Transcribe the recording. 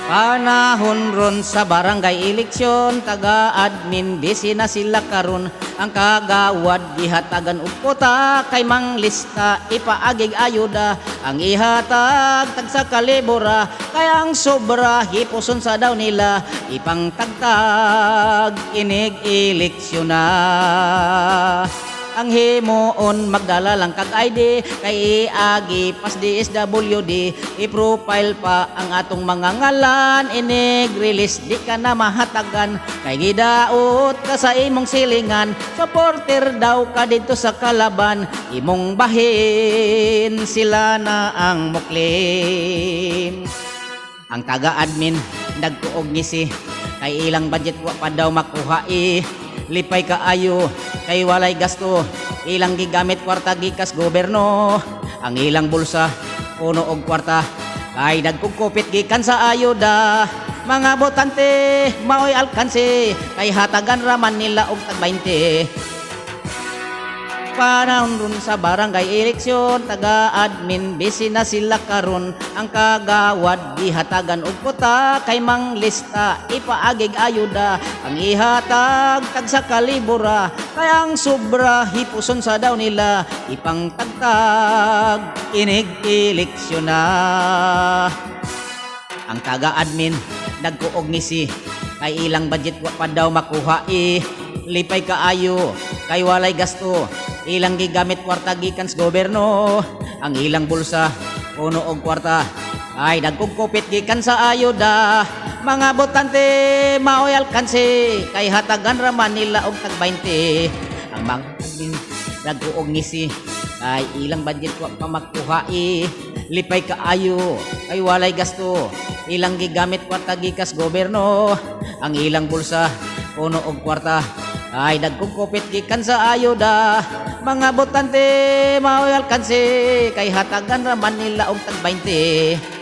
Panahon ron sa barangay eleksyon, taga-admin busy na sila karon. Ang kagawad gihatagan og kota, kay manglista ipaagig ayuda. Ang ihatag tag sa kalibora, kay ang sobra hipuson sa daw nila. Ipangtagtag inig eleksyon na. Ang himuon magdala lang kag ID, kay iagi pas DSWD. I-profile pa ang atong mga ngalan, inig release di ka na mahatagan. Kay gidaot ka sa imong silingan, supporter daw ka dito sa kalaban. Imong bahin sila na ang muklim. Ang taga-admin nagtuog ngisi, kay ilang budget wa pa daw makuha lipay kaayo, kay walay gasto. Ilang gigamit kwarta gikas gobyerno. Ang ilang bulsa puno og kwarta, kay nagkukupit gikan sa ayuda. Mga botante maoy alkanse, kay hatagan raman nila og tag 20. Panahon ron sa barangay eleksyon, taga-admin busy na sila karon. Ang kagawad gihatagan og kota, kay manglista ipaagig ayuda. Ang ihatag tag sa kalibora, kay ang sobra hipuson sa daw nila. Ipangtagtag inig eleksyon na. Ang taga-admin nagkuog ngisi, kay ilang budget wa pa daw makuha lipay kaayo, kay walay gasto. Ilang gigamit kwarta gikan sa gobyerno. Ang ilang bulsa puno og kwarta, ay nagkukupit gikan sa ayuda. Mga botante maoy alkanse, kay hatagan raman nila og tag 20. Ang mga nagkuog ngisi, kay ilang budget wa pa makuha lipay kaayo, kay walay gasto. Ilang gigamit kwarta gikas gobyerno. Ang ilang bulsa puno og kwarta, ay nagkukupit gikan sa ayuda. Mga botante maoy alkanse, kay hatagan raman nila og tag 20.